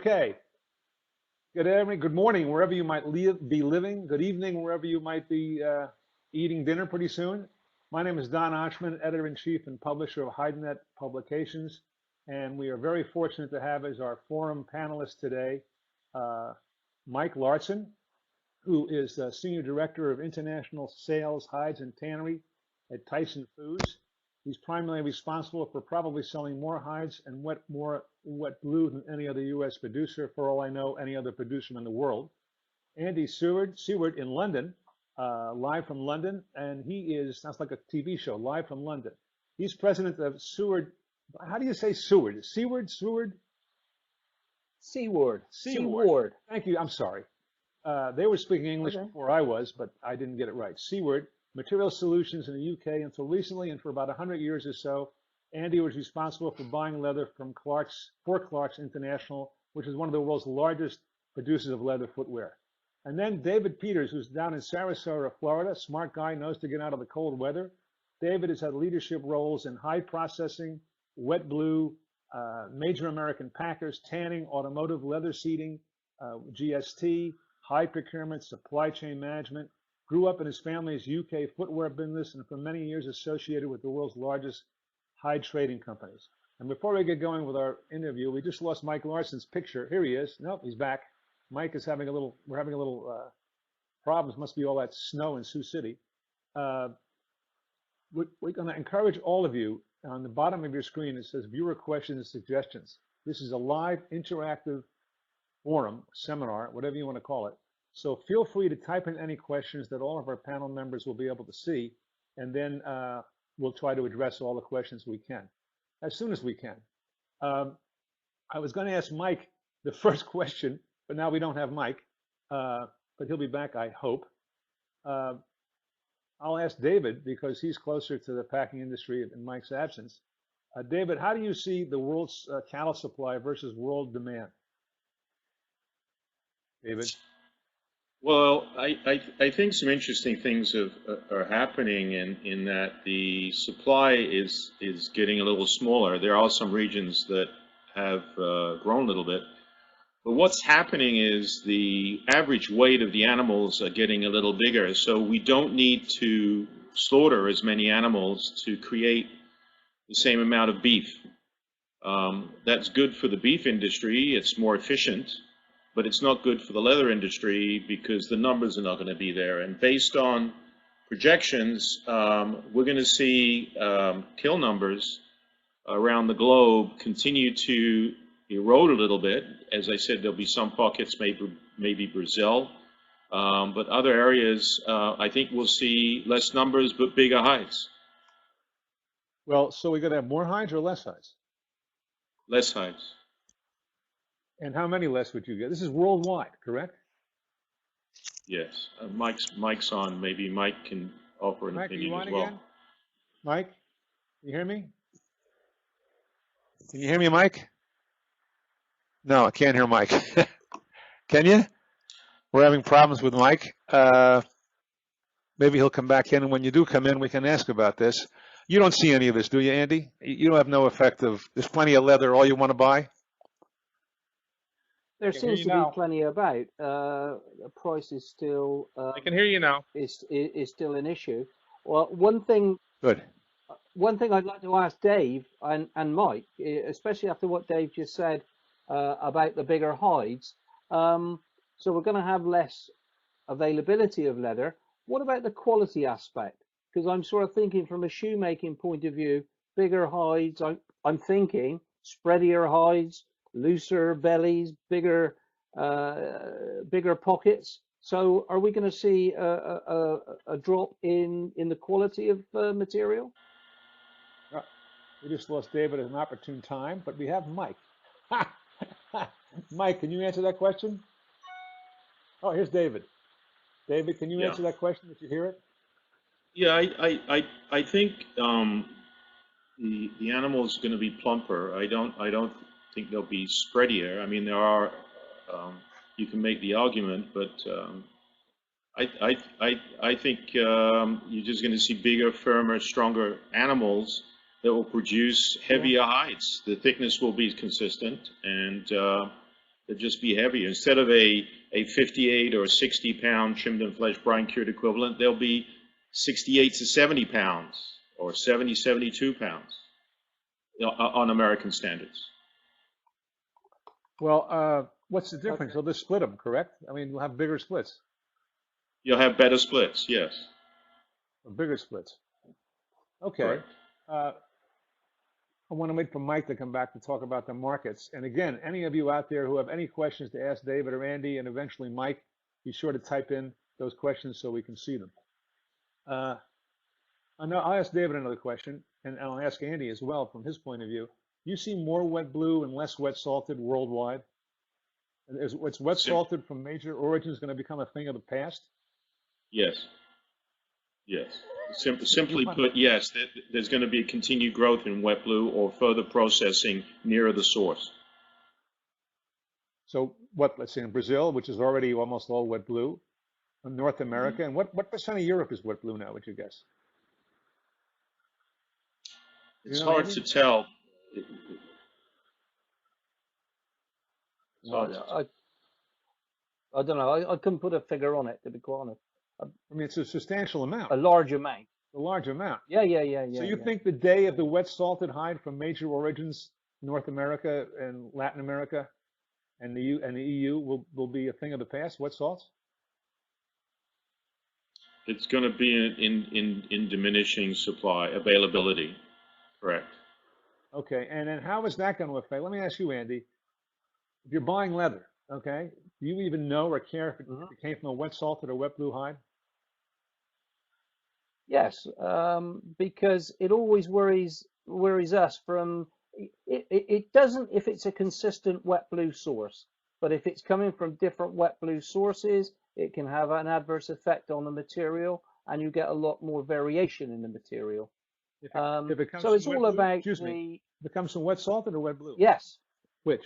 Okay. Good morning, wherever you might be living. Good evening, wherever you might be eating dinner pretty soon. My name is Don Ochman, Editor-in-Chief and Publisher of Hidenet Publications, and we are very fortunate to have as our forum panelist today Mike Larson, who is Senior Director of International Sales, Hides and Tannery at Tyson Foods. He's primarily responsible for probably selling more hides and more wet blue than any other U.S. producer, for all I know, any other producer in the world. Andy Seaward in London, live from London, and he is, sounds like a TV show, live from London. He's president of Seaward. How do you say Seaward? Seaward? Seaward. Thank you. I'm sorry. They were speaking English before I was, but I didn't get it right. Seaward Material Solutions in the UK until recently, and for about 100 years or so, Andy was responsible for buying leather from Clark's International, which is one of the world's largest producers of leather footwear. And then David Peters, who's down in Sarasota, Florida, smart guy, knows to get out of the cold weather. David has had leadership roles in hide processing, wet blue, major American packers, tanning, automotive leather seating, GST, hide procurement, supply chain management. Grew up in his family's UK footwear business and for many years associated with the world's largest hide trading companies. And before we get going with our interview, we just lost Mike Larson's picture. Here he is. Nope, he's back. Mike is having we're having a little problems. Must be all that snow in Sioux City. We're going to encourage all of you. On the bottom of your screen, it says viewer questions and suggestions. This is a live interactive forum, seminar, whatever you want to call it. So feel free to type in any questions that all of our panel members will be able to see, and then we'll try to address all the questions we can, as soon as we can. I was going to ask Mike the first question, but now we don't have Mike, but he'll be back, I hope. I'll ask David, because he's closer to the packing industry in Mike's absence. David, how do you see the world's cattle supply versus world demand? David? Well, I think some interesting things are happening in that the supply is getting a little smaller. There are some regions that have grown a little bit. But what's happening is the average weight of the animals are getting a little bigger. So we don't need to slaughter as many animals to create the same amount of beef. That's good for the beef industry. It's more efficient. But it's not good for the leather industry because the numbers are not going to be there. And based on projections, we're going to see kill numbers around the globe continue to erode a little bit. As I said, there'll be some pockets, maybe Brazil, but other areas, I think we'll see less numbers but bigger hides. Well, so we're going to have more hides or less hides? Less hides. And how many less would you get? This is worldwide, correct? Yes. Mike's on. Maybe Mike can offer an opinion as well. Again? Mike, can you hear me? Can you hear me, Mike? No, I can't hear Mike. Can you? We're having problems with Mike. Maybe he'll come back in, and when you do come in, we can ask about this. You don't see any of this, do you, Andy? You don't have no effect of, there's plenty of leather, all you want to buy? There seems to be plenty about. The price is still. I can hear you now. Is still an issue. Well, one thing. Good. One thing I'd like to ask Dave and Mike, especially after what Dave just said about the bigger hides. So we're going to have less availability of leather. What about the quality aspect? Because I'm sort of thinking from a shoemaking point of view, bigger hides. I'm thinking spreadier hides, looser bellies, bigger pockets. So are we going to see a drop in the quality of material? We just lost David at an opportune time, but we have Mike. Mike, can you answer that question? Oh, here's David. David, can you answer that question? Did you hear it? Yeah, I think the animal is going to be plumper. I don't think they'll be spreadier. I mean, there are, you can make the argument, but I think you're just going to see bigger, firmer, stronger animals that will produce heavier hides. The thickness will be consistent, and They'll just be heavier. Instead of a 58 or 60 pound trimmed and fleshed brine cured equivalent, they'll be 68 to 70 pounds or 70, 72 pounds on American standards. Well, what's the difference? They'll just split them, correct? I mean, we'll have bigger splits. You'll have better splits, yes. Or bigger splits. Okay. Correct. I want to wait for Mike to come back to talk about the markets. And again, any of you out there who have any questions to ask David or Andy and eventually Mike, be sure to type in those questions so we can see them. I'll ask David another question, and I'll ask Andy as well from his point of view. You see more wet blue and less wet salted worldwide? Is what's wet salted from major origins going to become a thing of the past? Yes. Yes. Simply put, yes, there's going to be continued growth in wet blue or further processing nearer the source. So what, let's say in Brazil, which is already almost all wet blue, in North America, and what percent of Europe is wet blue now, would you guess? It's hard to tell. I don't know. I couldn't put a figure on it, to be quite honest. I mean, it's a substantial amount. A large amount. A large amount. Yeah. So you think the day of the wet salted hide from major origins, North America and Latin America, and the EU will be a thing of the past? Wet salts? It's going to be in diminishing supply availability. Correct. Okay, and then how is that going to affect? Let me ask you, Andy. If you're buying leather, okay, do you even know or care if it came from a wet salted or wet blue hide? Yes, because it always worries us from it doesn't if it's a consistent wet blue source, but if it's coming from different wet blue sources, it can have an adverse effect on the material, and you get a lot more variation in the material. If it comes so it's from all wet blue, about excuse me, if it comes from wet salted or wet blue? Yes. Which?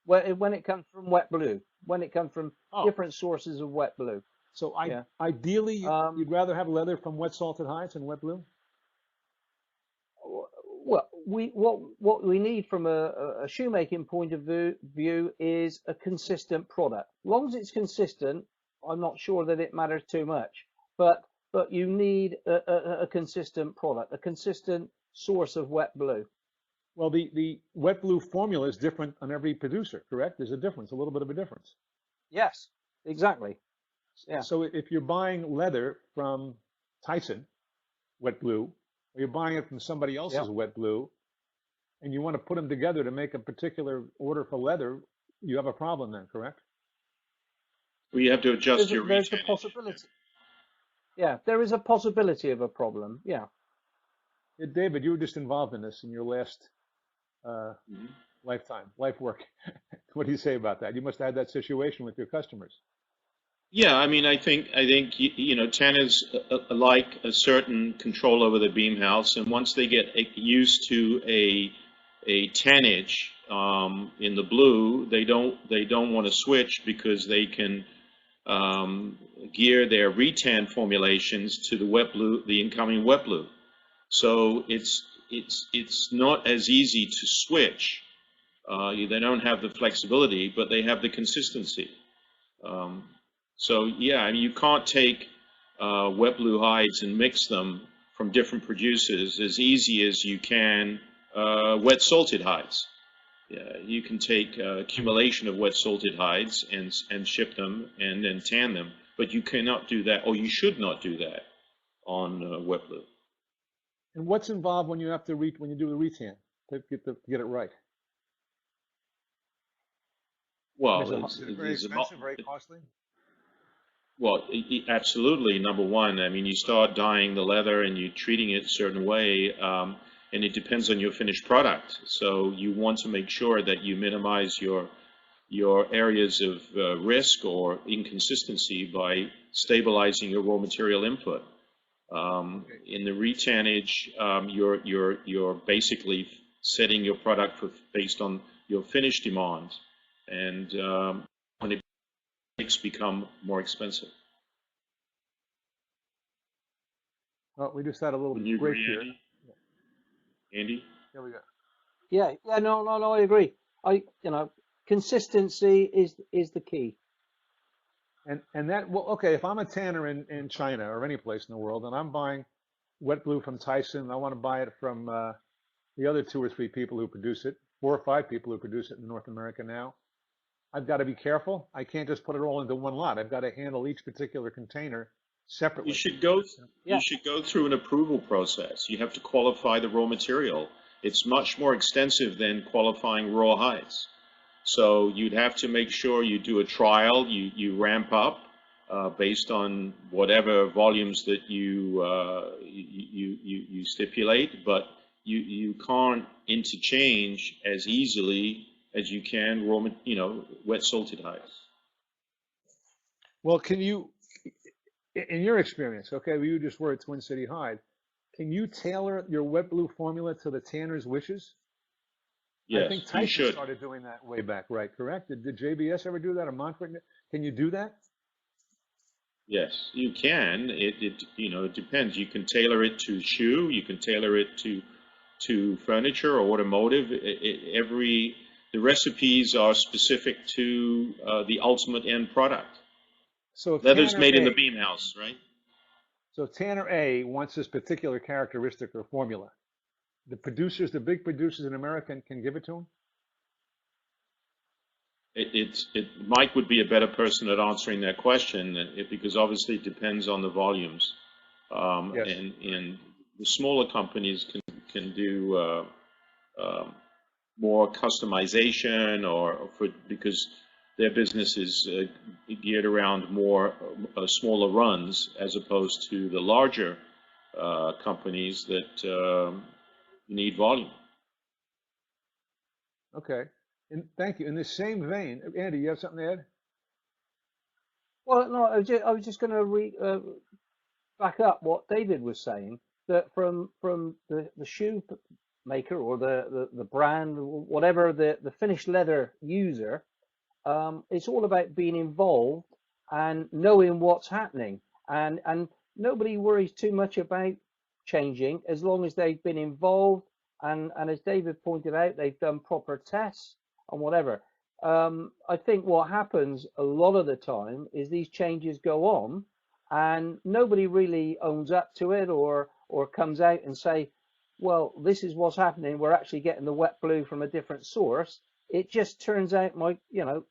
When it comes from wet blue, when it comes from different sources of wet blue. So ideally, you'd rather have leather from wet salted hides than wet blue? Well, what we need from a shoemaking point of view is a consistent product. As long as it's consistent, I'm not sure that it matters too much. But you need a consistent product, a consistent source of wet blue. Well, the wet blue formula is different on every producer, correct? There's a difference, a little bit of a difference. Yes, exactly. Yeah. So if you're buying leather from Tyson, wet blue, or you're buying it from somebody else's wet blue, and you want to put them together to make a particular order for leather, you have a problem then, correct? Well, you have to adjust your There's a possibility. Yeah, there is a possibility of a problem. Yeah. David, you were just involved in this in your last life work. What do you say about that? You must have had that situation with your customers. Yeah, I mean, I think tanners like a certain control over the beam house, and once they get used to a tannage in the blue, they don't want to switch because they can gear their retan formulations to the wet blue, the incoming wet blue. So it's not as easy to switch. They don't have the flexibility, but they have the consistency. So yeah, I mean, you can't take wet blue hides and mix them from different producers as easy as you can wet salted hides. Yeah, you can take accumulation of wet salted hides and ship them and then tan them, but you cannot do that, or you should not do that on wet blue. And what's involved when you have to when you do the retan to get it right? Well, it's very expensive, very costly. Well, absolutely. Number one, I mean, you start dyeing the leather and you're treating it a certain way, and it depends on your finished product. So you want to make sure that you minimize your areas of risk or inconsistency by stabilizing your raw material input. In the retannage, you're basically setting your product based on your finished demand, and when it become more expensive. Well, we just had a little break break here. Andy? Here we go. Yeah, no, I agree. consistency is the key. And that, well, okay, if I'm a tanner in China or any place in the world, and I'm buying wet blue from Tyson, I want to buy it from the other 2 or 3 people who produce it, 4 or 5 people who produce it in North America now. I've got to be careful. I can't just put it all into one lot. I've got to handle each particular container separately. You should go through an approval process. You have to qualify the raw material. It's much more extensive than qualifying raw hides. So you'd have to make sure you do a trial, you ramp up based on whatever volumes that you stipulate, but you can't interchange as easily as you can raw, wet salted hides. Well, can you, in your experience, okay, you just were at Twin City Hide, can you tailor your wet blue formula to the tanner's wishes? Yes, I think you Tyson should. started doing that way back, right? Correct? Did JBS ever do that, or Montfort? Can you do that? Yes, you can. It depends. You can tailor it to shoe. You can tailor it to furniture or automotive. The recipes are specific to the ultimate end product. So if Leather's Tanner made in A- the beam house, right? So Tanner A wants this particular characteristic or formula. The producers, the big producers in America, can give it to him? Mike would be a better person at answering that question because obviously it depends on the volumes. Yes. And the smaller companies can do more customization because their business is geared around more smaller runs as opposed to the larger companies that need volume. Okay. And thank you. In the same vein, Andy, you have something to add? Well, no, I was just going to back up what David was saying, that from the shoe maker or the brand, whatever the finished leather user, it's all about being involved and knowing what's happening, and nobody worries too much about changing as long as they've been involved, and as David pointed out, they've done proper tests and whatever. I think what happens a lot of the time is these changes go on and nobody really owns up to it or comes out and say, well, this is what's happening, we're actually getting the wet blue from a different source. It just turns out,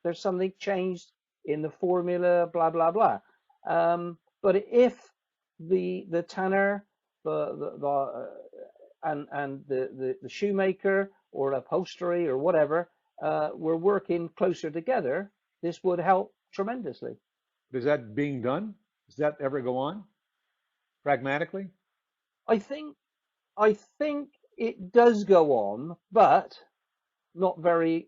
there's something changed in the formula, blah, blah, blah. But if the tanner, and the shoemaker or the upholstery or whatever, were working closer together, this would help tremendously. Is that being done? Does that ever go on? Pragmatically? I think it does go on, but not very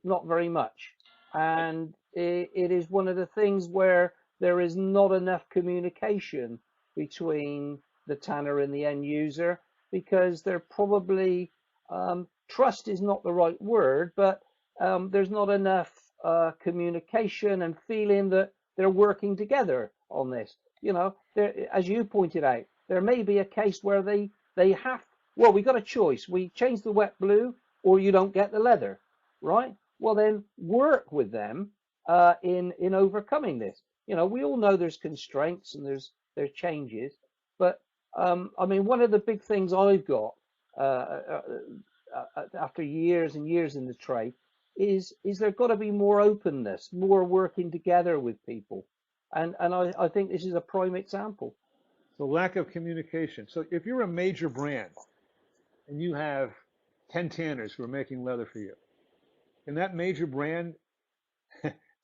much. And it is one of the things where there is not enough communication between the tanner and the end user, because they're probably, trust is not the right word, but there's not enough communication and feeling that they're working together on this. As you pointed out, there may be a case where they have, well, we got a choice. We change the wet blue or you don't get the leather, right? Well, then work with them in overcoming this. We all know there's constraints and there's changes, but one of the big things I've got after years and years in the trade is there got to be more openness, more working together with people, and I think this is a prime example. So lack of communication. So if you're a major brand and you have 10 tanners who are making leather for you, can that major brand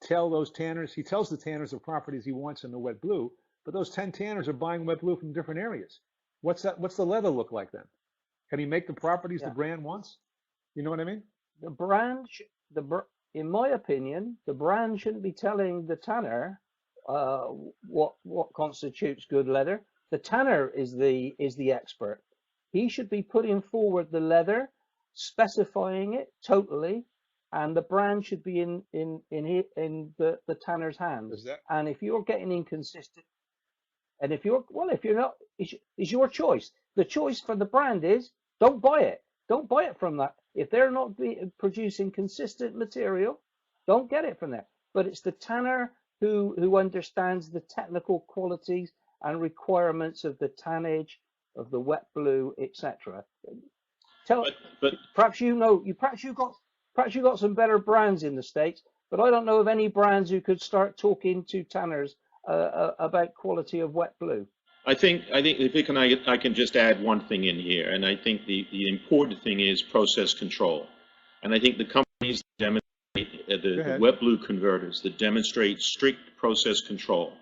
tell those tanners, he tells the tanners the properties he wants in the wet blue, but those 10 tanners are buying wet blue from different areas. What's the leather look like then? Can he make the properties the brand wants? You know what I mean? The brand, in my opinion, the brand shouldn't be telling the tanner what constitutes good leather. The tanner is the expert. He should be putting forward the leather, specifying it totally, and the brand should be in the tanner's hands. And if you're getting inconsistent, and if you're not, it's your choice. The choice for the brand is don't buy it. Don't buy it from that. If they're not producing consistent material, Don't get it from there. But it's the tanner who understands the technical qualities and requirements of the tannage, of the wet blue, etc. Tell, but perhaps you got some better brands in the States, but I don't know of any brands who could start talking to tanners about quality of wet blue. I think if I can just add one thing in here, and I think the important thing is process control, and I think the companies demonstrate the wet blue converters that demonstrate strict process control,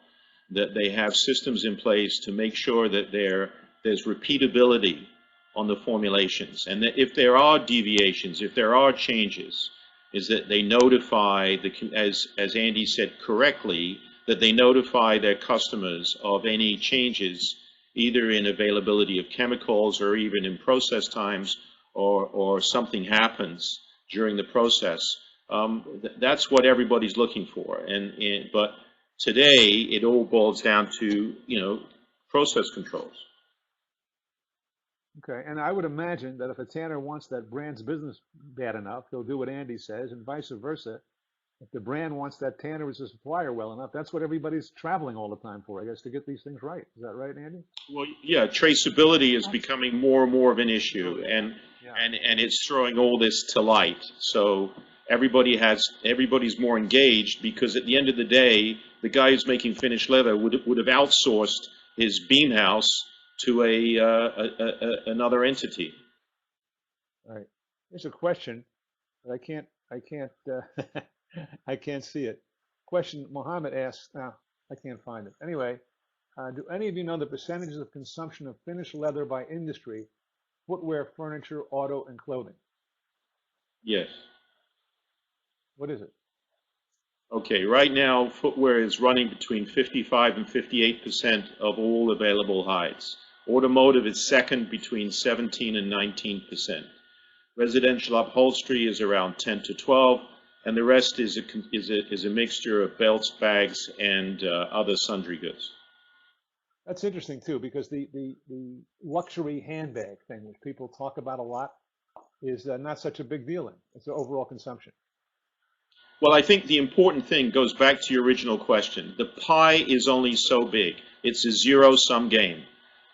that they have systems in place to make sure that there's repeatability on the formulations, and that if there are deviations, if there are changes, is that they notify as Andy said correctly, that they notify their customers of any changes, either in availability of chemicals or even in process times, or something happens during the process. That's what everybody's looking for. But today it all boils down to process controls. Okay, and I would imagine that if a tanner wants that brand's business bad enough, he'll do what Andy says, and vice versa. If the brand wants that tanner as a supplier well enough, that's what everybody's traveling all the time for, I guess, to get these things right. Is that right, Andy? Well, yeah, traceability is becoming more and more of an issue, and it's throwing all this to light. So everybody's more engaged, because at the end of the day, the guy who's making finished leather would have outsourced his beam house to another entity. All right. Here's a question, but I can't I can't see it. Question Mohammed asks, I can't find it. Anyway, do any of you know the percentages of consumption of finished leather by industry, footwear, furniture, auto, and clothing? Yes. What is it? Okay, right now footwear is running between 55 and 58% of all available hides. Automotive is second, between 17 and 19%. Residential upholstery is around 10 to 12, and the rest is a mixture of belts, bags, and other sundry goods. That's interesting too, because the luxury handbag thing, which people talk about a lot, is not such a big deal in it's the overall consumption. Well, I think the important thing goes back to your original question. The pie is only so big. It's a zero-sum game.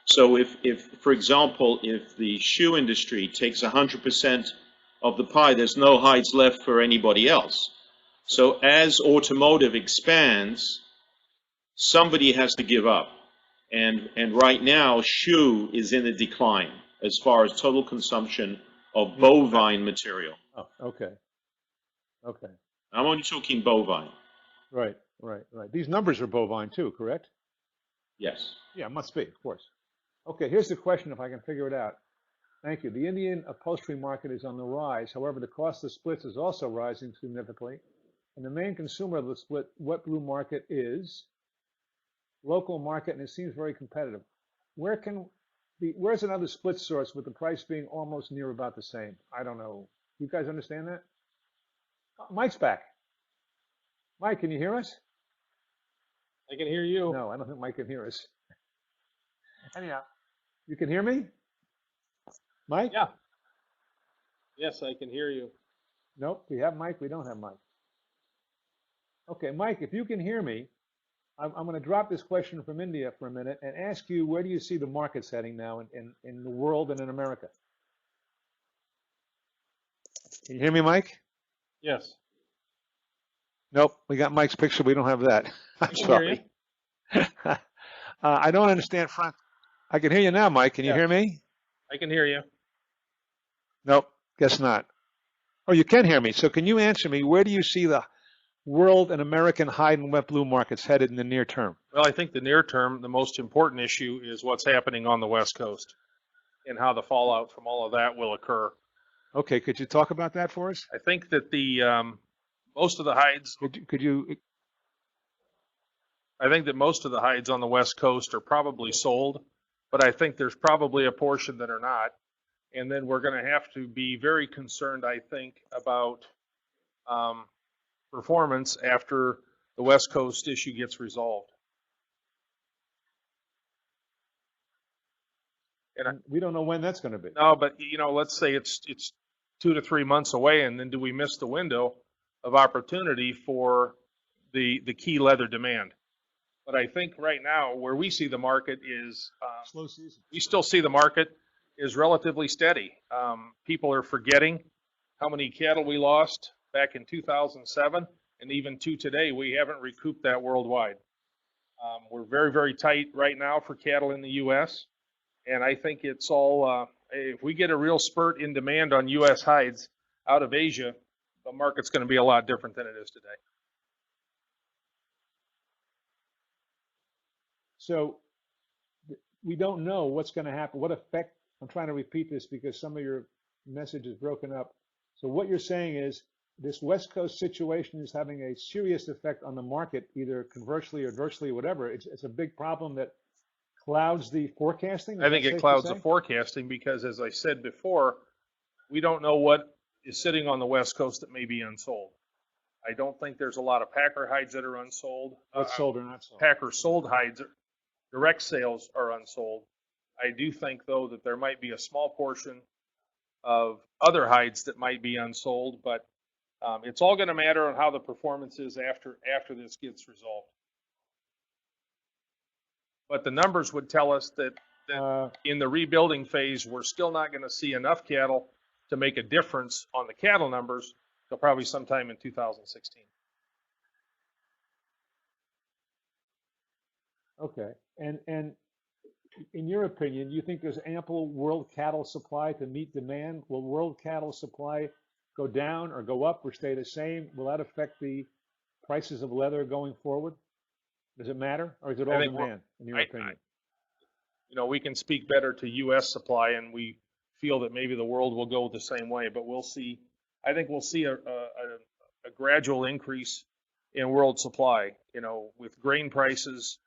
So if, for example, if the shoe industry takes 100% of the pie, there's no hides left for anybody else. So as automotive expands, somebody has to give up. And right now, shoe is in a decline as far as total consumption of bovine material. Oh, okay. Okay. I'm only talking bovine. Right. These numbers are bovine too, correct? Yes. Yeah, must be, of course. Okay, here's the question, if I can figure it out. Thank you. The Indian upholstery market is on the rise. However, the cost of splits is also rising significantly. And the main consumer of the split wet blue market is local market, and it seems very competitive. Where's another split source with the price being almost near about the same? I don't know. You guys understand that? Mike's back. Mike, can you hear us? I can hear you. No, I don't think Mike can hear us. Anyhow, you can hear me? Mike? Yeah. Yes, I can hear you. Nope. We have Mike. We don't have Mike. Okay, Mike, if you can hear me, I'm going to drop this question from India for a minute and ask you, where do you see the markets heading now in the world and in America? Can you hear me, Mike? Yes. Nope. We got Mike's picture. We don't have that. I'm sorry. I don't understand, Frank. I can hear you now, Mike. Can you hear me? I can hear you. Nope, guess not. Oh, you can hear me. So can you answer me, where do you see the world and American hide and wet blue markets headed in the near term? Well, I think the near term, the most important issue is what's happening on the West Coast and how the fallout from all of that will occur. Okay, could you talk about that for us? I think that most of the hides. Could you? I think that most of the hides on the West Coast are probably sold, but I think there's probably a portion that are not. And then we're going to have to be very concerned, I think, about performance after the West Coast issue gets resolved. And we don't know when that's going to be. No, but let's say it's 2 to 3 months away, and then do we miss the window of opportunity for the key leather demand. But I think right now where we see the market is Slow season. we still see the market is relatively steady. People are forgetting how many cattle we lost back in 2007, and even to today, we haven't recouped that worldwide. We're very, very tight right now for cattle in the U.S., and I think it's all, if we get a real spurt in demand on U.S. hides out of Asia, the market's going to be a lot different than it is today. So we don't know what's going to happen. What effect? I'm trying to repeat this because some of your message is broken up. So what you're saying is this West Coast situation is having a serious effect on the market, either conversely or adversely, or whatever. It's a big problem that clouds the forecasting. I think it clouds the forecasting because, as I said before, we don't know what is sitting on the West Coast that may be unsold. I don't think there's a lot of packer hides that are unsold. What's sold or not sold? Packer sold hides, direct sales are unsold. I do think, though, that there might be a small portion of other hides that might be unsold, but it's all going to matter on how the performance is after this gets resolved. But the numbers would tell us that in the rebuilding phase, we're still not going to see enough cattle to make a difference on the cattle numbers till probably sometime in 2016. Okay, and in your opinion, do you think there's ample world cattle supply to meet demand? Will world cattle supply go down or go up or stay the same? Will that affect the prices of leather going forward? Does it matter, or is it all demand, in your opinion? We can speak better to U.S. supply, and we feel that maybe the world will go the same way, but we'll see. I think we'll see a gradual increase in world supply, with grain prices,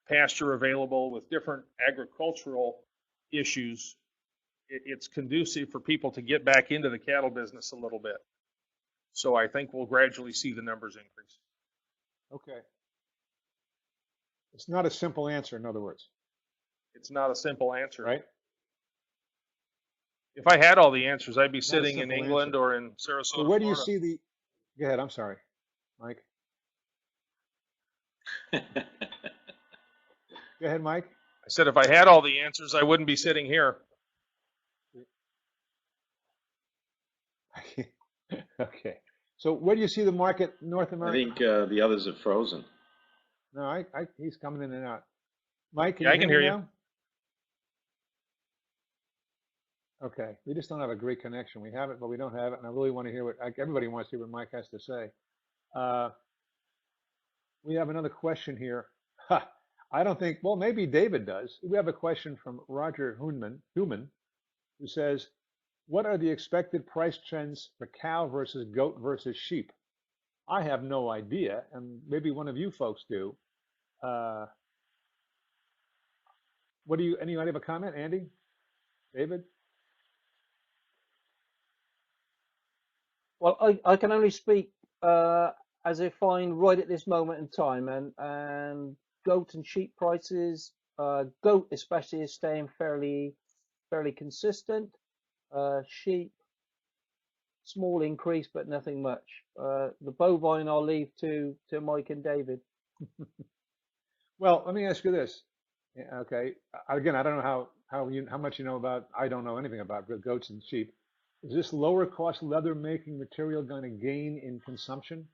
pasture available, with different agricultural issues. It's conducive for people to get back into the cattle business a little bit. So I think we'll gradually see the numbers increase. Okay. It's not a simple answer, in other words. It's not a simple answer. Right? If I had all the answers, I'd be sitting in England or in Sarasota, So where do you Florida. see go ahead, I'm sorry, Mike. Go ahead, Mike. I said if I had all the answers, I wouldn't be sitting here. Okay. So where do you see the market, North America? I think the others have frozen. No, he's coming in and out. Mike, I can hear you. now? Okay, we just don't have a great connection. We have it, but we don't have it, and I really want to hear everybody wants to hear what Mike has to say. We have another question here. I don't think, well, maybe David does. We have a question from Roger Human, who says, what are the expected price trends for cow versus goat versus sheep? I have no idea, and maybe one of you folks do. Anybody have a comment? Andy? David? Well, I can only speak as I find right at this moment in time, and goat and sheep prices, goat especially, is staying fairly consistent. Sheep, small increase, but nothing much. The bovine I'll leave to Mike and David. Well, let me ask you this. Okay, again, I don't know how much you know about. I don't know anything about goats and sheep. Is this lower cost leather making material going to gain in consumption?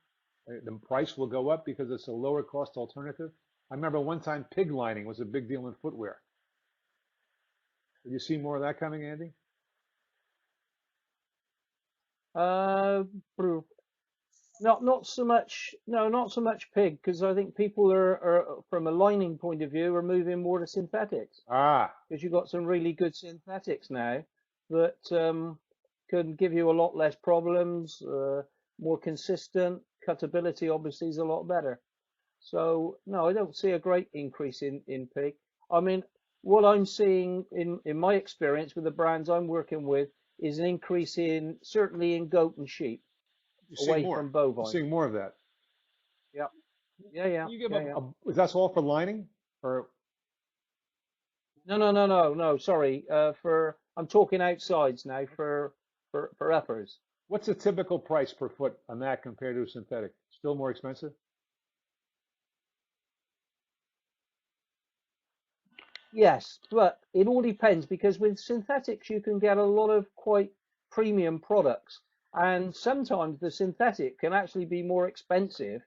The price will go up because it's a lower cost alternative. I remember one time pig lining was a big deal in footwear. Did you see more of that coming, Andy? Not so much. No, not so much pig, because I think people are from a lining point of view are moving more to synthetics. Because you've got some really good synthetics now that can give you a lot less problems, more consistent. Cutability obviously is a lot better. So no, I don't see a great increase in pig. I mean, what I'm seeing in my experience with the brands I'm working with is an increase certainly in goat and sheep, away from bovine. You're seeing more of that. Yeah. Yeah. You give that's all for lining, or? No. Sorry. I'm talking outsides now for uppers. What's the typical price per foot on that compared to a synthetic? Still more expensive? Yes, but it all depends because with synthetics you can get a lot of quite premium products, and sometimes the synthetic can actually be more expensive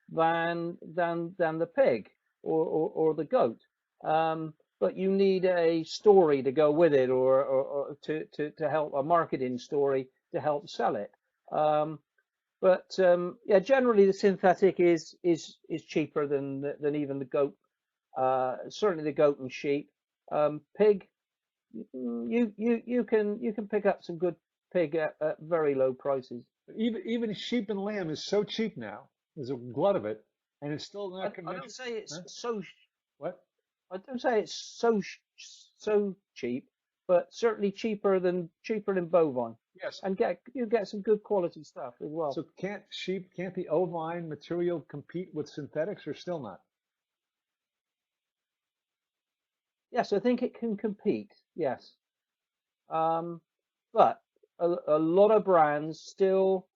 than the pig or the goat. But you need a story to go with it, or to help a marketing story to help sell it. Yeah, generally the synthetic is cheaper than even the goat. Certainly the goat and sheep. Pig, you can pick up some good pig at very low prices. Even sheep and lamb is so cheap now. There's a glut of it, and it's still I not don't conventional. say it's Huh? so. What? I don't say it's so cheap, but certainly cheaper than bovine, Yes. and you get some good quality stuff as well. So can't the ovine material compete with synthetics, or still not? Yes, I think it can compete. Yes, but a lot of brands still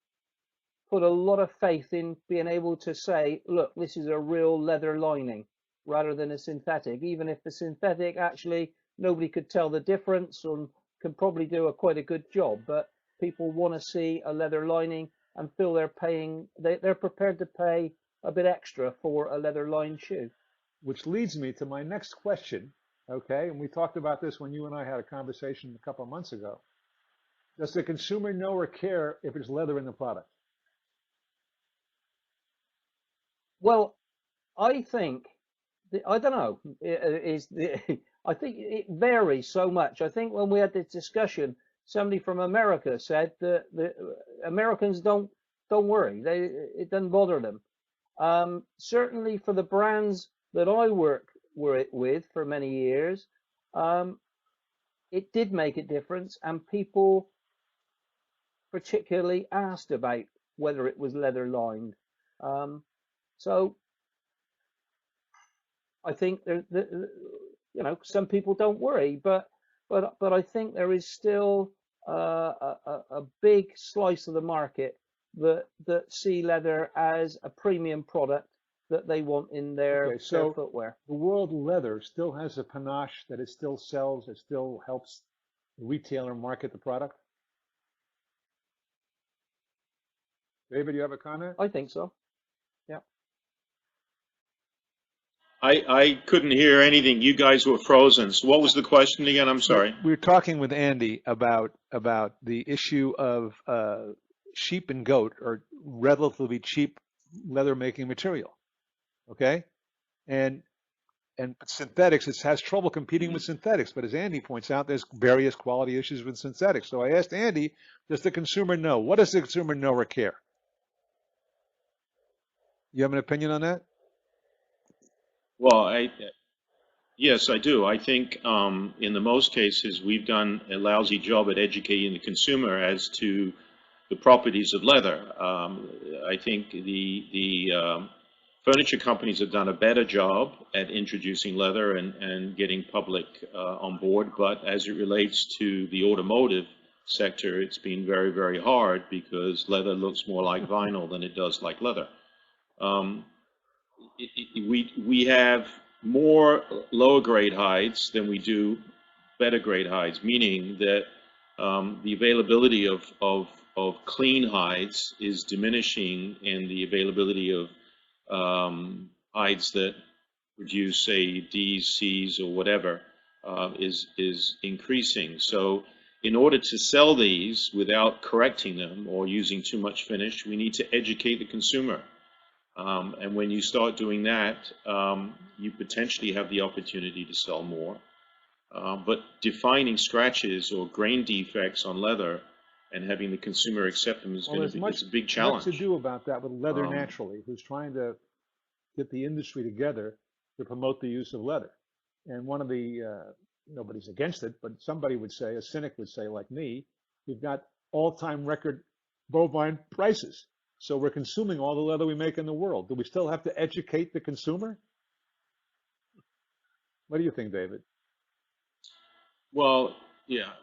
put a lot of faith in being able to say, look, this is a real leather lining rather than a synthetic, even if the synthetic actually nobody could tell the difference and can probably do quite a good job. But people want to see a leather lining and feel they're prepared to pay a bit extra for a leather lined shoe. Which leads me to my next question. Okay, and we talked about this when you and I had a conversation a couple of months ago. Does the consumer know or care if it's leather in the product? Well, I think I don't know. I think it varies so much. I think when we had this discussion, somebody from America said that the Americans don't worry. It doesn't bother them. Certainly for the brands that I work with for many years, it did make a difference, and people particularly asked about whether it was leather lined. So I think some people don't worry, but I think there is still a big slice of the market that see leather as a premium product that they want in their footwear. The world leather still has a panache that it still sells, it still helps the retailer market the product. David, you have a comment? I think so. Yeah. I couldn't hear anything. You guys were frozen. So what was the question again? I'm sorry. We were talking with Andy about the issue of sheep and goat are relatively cheap leather making material. Okay, and synthetics, it has trouble competing with synthetics. But as Andy points out, there's various quality issues with synthetics. So I asked Andy, does the consumer know? What does the consumer know or care? You have an opinion on that? Well, yes, I do. I think in the most cases we've done a lousy job at educating the consumer as to the properties of leather. I think the furniture companies have done a better job at introducing leather and getting public on board. But as it relates to the automotive sector, it's been very, very hard because leather looks more like vinyl than it does like leather. We have more lower grade hides than we do better grade hides, meaning that the availability of clean hides is diminishing, and the availability of hides that produce, say, D's, C's, or whatever, is increasing. So in order to sell these without correcting them or using too much finish, we need to educate the consumer. And when you start doing that, you potentially have the opportunity to sell more. But defining scratches or grain defects on leather and having the consumer accept them is going to be a big challenge. Much to do about that with Leather Naturally, who's trying to get the industry together to promote the use of leather. And one of the, nobody's against it, but somebody would say, a cynic would say like me, we've got all-time record bovine prices. So we're consuming all the leather we make in the world. Do we still have to educate the consumer? What do you think, David? Well, yeah.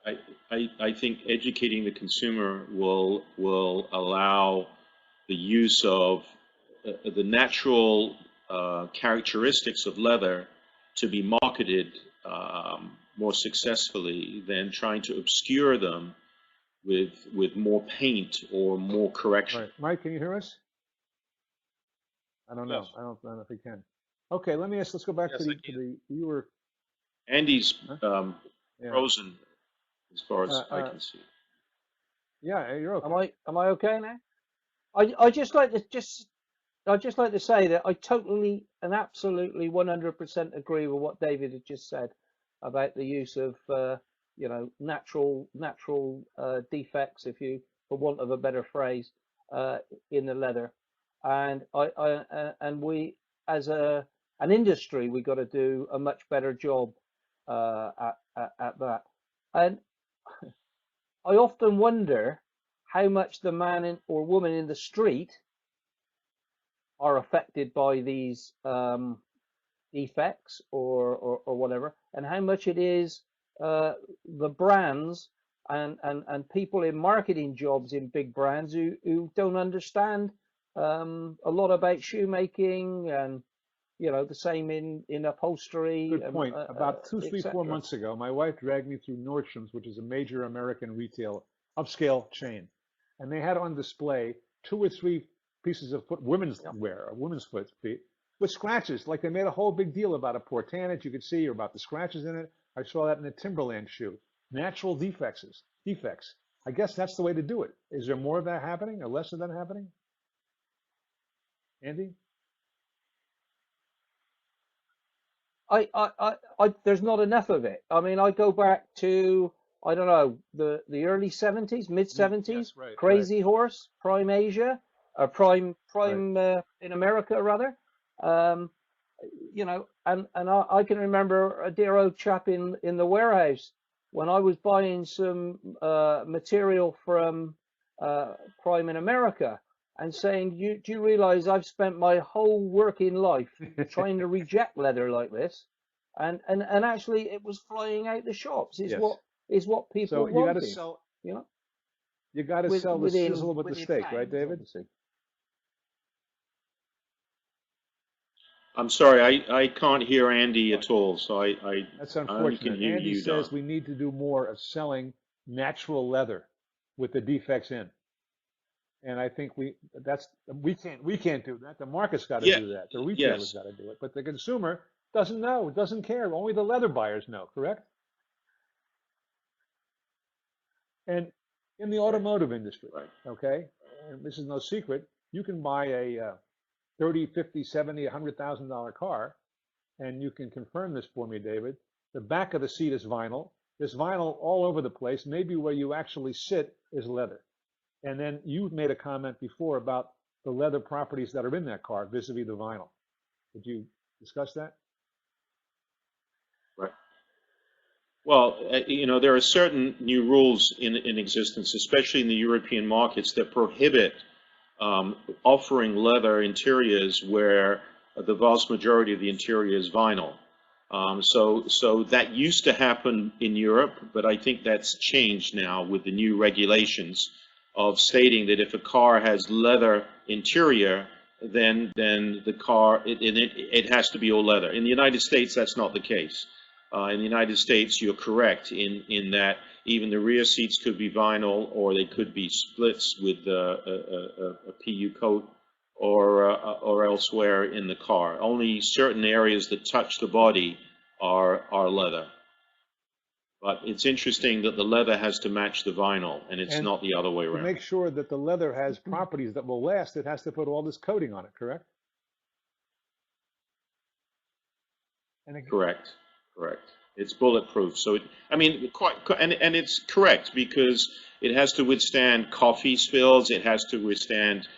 I think educating the consumer will allow the use of the natural characteristics of leather to be marketed more successfully than trying to obscure them with more paint or more correction. Right. Mike, can you hear us? I don't know. Yes. I don't know if he can. Okay, let's go back Yes, to I you were Andy's yeah. frozen as far as I can see. Yeah, you're okay. Am I okay now? I just like to say that I totally and absolutely 100% agree with what David had just said about the use of natural defects, for want of a better phrase, in the leather, and we as an industry we got to do a much better job at that. And I often wonder how much the man or woman in the street are affected by these defects or whatever, and how much it is the brands and people in marketing jobs in big brands who don't understand a lot about shoemaking, and the same in upholstery. Good point. About 2, 3, 4 etc. months ago, my wife dragged me through Nordstrom's, which is a major American retail upscale chain, and they had on display 2 or 3 pieces of women's wear, women's feet, with scratches. Like they made a whole big deal about a portanet you could see, or about the scratches in it. I saw that in a Timberland shoe. Natural defects. I guess that's the way to do it. Is there more of that happening or less of that happening? Andy? There's not enough of it. I mean, I go back to, I don't know, the early 70s, mid 70s, Yes, right, Crazy Horse, Prime Asia, Prime right. In America rather. And I can remember a dear old chap in the warehouse when I was buying some material from Prime in America, and saying, do you realize I've spent my whole working life trying to reject leather like this, and actually it was flying out the shops. Is what people So you got to wanted, sell. you got to sell the sizzle with the within steak, pounds, right, David? obviously. I'm sorry, I can't hear Andy at all, so That's I only can unfortunate. hear Andy you, says Don. we need to do more of selling natural leather with the defects in. And I think we can't do that. The market's got to Yeah, do that. The retailers yes. got to do it. But the consumer doesn't know, doesn't care. Only the leather buyers know, correct? And in the automotive industry, Right. okay, and this is no secret, you can buy a 30, 50, 70, $100,000 car, and you can confirm this for me, David. The back of the seat is vinyl. There's vinyl all over the place. Maybe where you actually sit is leather. And then you made a comment before about the leather properties that are in that car vis-a-vis the vinyl. Did you discuss that? Right. Well, there are certain new rules in existence, especially in the European markets, that prohibit offering leather interiors where the vast majority of the interior is vinyl. So that used to happen in Europe, but I think that's changed now with the new regulations of stating that if a car has leather interior, then the car it has to be all leather. In the United States, that's not the case. In the United States, you're correct in that even the rear seats could be vinyl, or they could be splits with a PU coat, or elsewhere in the car. Only certain areas that touch the body are leather. But it's interesting that the leather has to match the vinyl, and it's not the other way around. To make sure that the leather has properties that will last, it has to put all this coating on it, correct? Correct. It's bulletproof. So, and it's correct because it has to withstand coffee spills. It has to withstand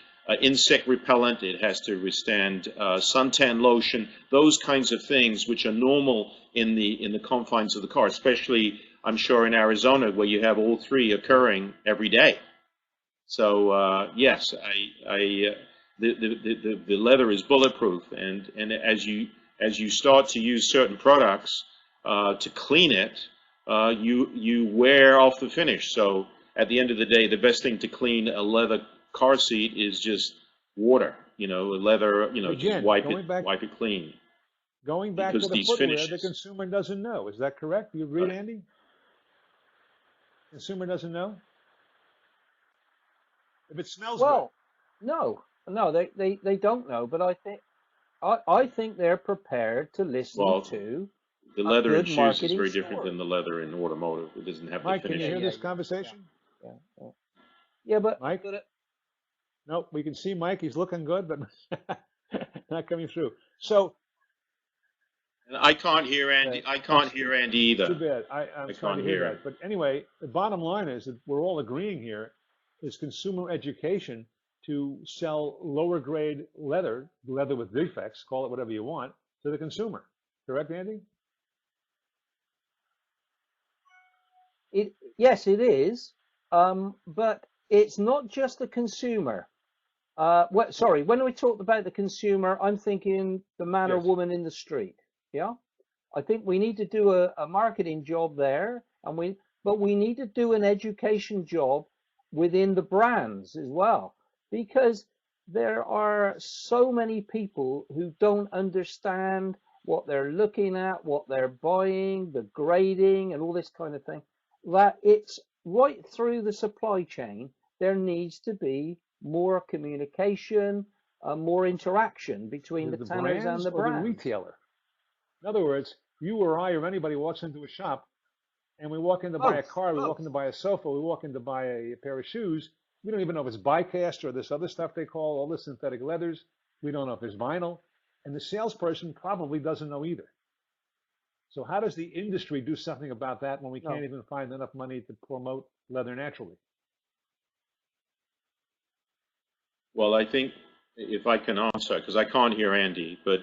insect repellent. It has to withstand suntan lotion. Those kinds of things which are normal in the confines of the car, especially I'm sure in Arizona where you have all three occurring every day. So yes, the leather is bulletproof, and as you start to use certain products to clean it, you wear off the finish. So at the end of the day, the best thing to clean a leather car seat is just water. Leather. Just Again, wipe it clean. Going back Because to the these footwear, the finishes. consumer doesn't know. Is that correct? You agree, Andy? Consumer doesn't know? If it smells Well, no, they don't know, but I think they're prepared to listen Well, to the a leather in good shoes is marketing very different story. than the leather in automotive. It doesn't have good, Mike, the can you finish. hear Yeah, this yeah, conversation? yeah, yeah. Yeah, but Mike? but No, we can see Mike. He's looking good, but not coming through. So, And I can't hear Andy. I can't hear Andy too either. bad. I'm I sorry to can't hear hear him. that. But anyway, the bottom line is that we're all agreeing here is consumer education to sell lower grade leather with defects, call it whatever you want, to the consumer. Correct, Andy? yes, it is. But it's not just the consumer. Sorry, when we talked about the consumer, I'm thinking the man or Yes. woman in the street. Yeah, I think we need to do a marketing job there, but we need to do an education job within the brands as well, because there are so many people who don't understand what they're looking at, what they're buying, the grading, and all this kind of thing. That it's right through the supply chain. There needs to be more communication, more interaction between the The tanners and brands the or the brands. retailer? In other words, you or I or anybody walks into a shop and we walk in to buy a car, we walk in to buy a sofa, we walk in to buy a pair of shoes. We don't even know if it's biecast or this other stuff they call all the synthetic leathers. We don't know if there's vinyl. And the salesperson probably doesn't know either. So how does the industry do something about that when we can't even find enough money to promote leather naturally? Well, I think if I can answer, because I can't hear Andy, but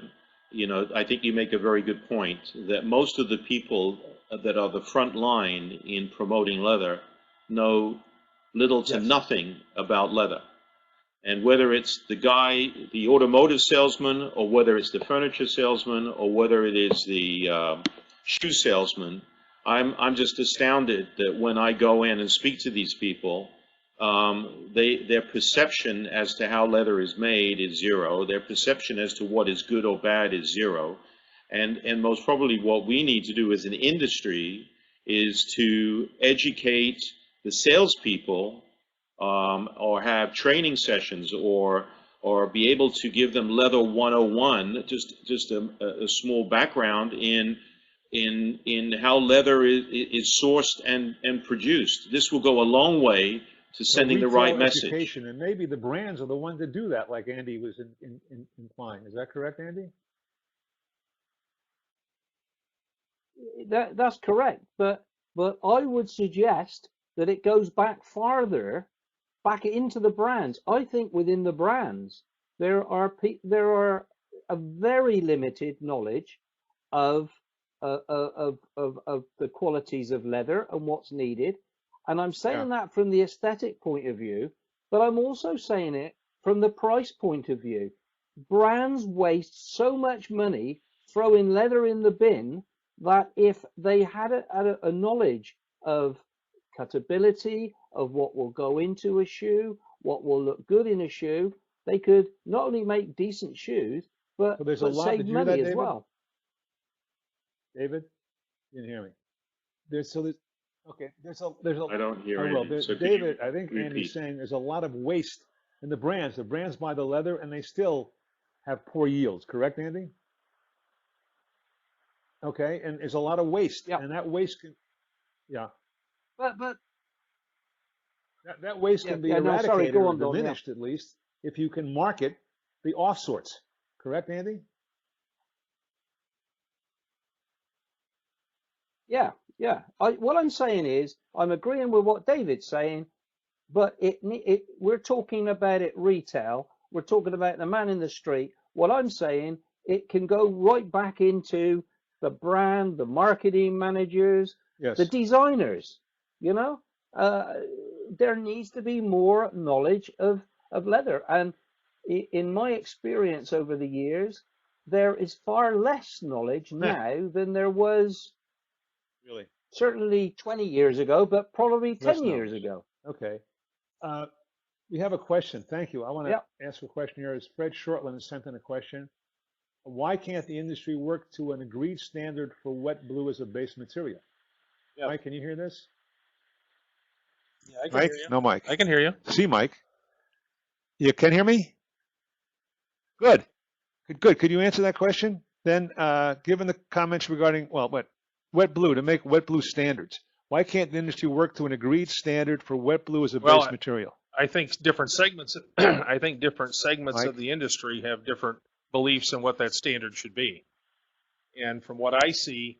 I think you make a very good point that most of the people that are the front line in promoting leather know little to nothing about leather. And whether it's the automotive salesman, or whether it's the furniture salesman, or whether it is the shoe salesman, I'm just astounded that when I go in and speak to these people, their perception as to how leather is made is zero. Their perception as to what is good or bad is zero. And most probably what we need to do as an industry is to educate the salespeople, or have training sessions, or be able to give them leather 101, just a small background in how leather is sourced and produced. This will go a long way to sending the right message. Education, and maybe the brands are the ones that do that, like Andy was implying. Is that correct, Andy? That's correct, but I would suggest that it goes back farther, back into the brands. I think within the brands there are a very limited knowledge of the qualities of leather and what's needed. And I'm saying that from the aesthetic point of view, but I'm also saying it from the price point of view. Brands waste so much money throwing leather in the bin that if they had a knowledge of cutability, of what will go into a shoe, what will look good in a shoe, they could not only make decent shoes, but save money as well. David, you didn't hear me. There's a I don't hear Andy. So David, I think Andy's saying there's a lot of waste in the brands. The brands buy the leather and they still have poor yields. Correct, Andy? Okay, and there's a lot of waste, and that waste can, but that waste can be eradicated or diminished at least if you can market the off sorts. Correct, Andy? Yeah. What I'm saying is, I'm agreeing with what David's saying, but we're talking about it retail. We're talking about the man in the street. What I'm saying, it can go right back into the brand, the marketing managers, the designers. There needs to be more knowledge of leather. And in my experience over the years, there is far less knowledge now than there was certainly 20 years ago, but probably Less 10 years knowledge. ago. Okay. We have a question. Thank you. I want to Yeah. ask a question here. As Fred Shortland has sent in a question. Why can't the industry work to an agreed standard for wet blue as a base material? Yeah. Mike, can you hear this? Yeah, I can Mike? hear you. No, Mike. I can hear you. See, Mike. You can hear me? Good. Good. Could you answer that question? Then, given the comments regarding, well, wet blue, to make wet blue standards, why can't the industry work to an agreed standard for wet blue as a base material? I think different segments. I think different segments Mike? of the industry have different beliefs in what that standard should be. And from what I see,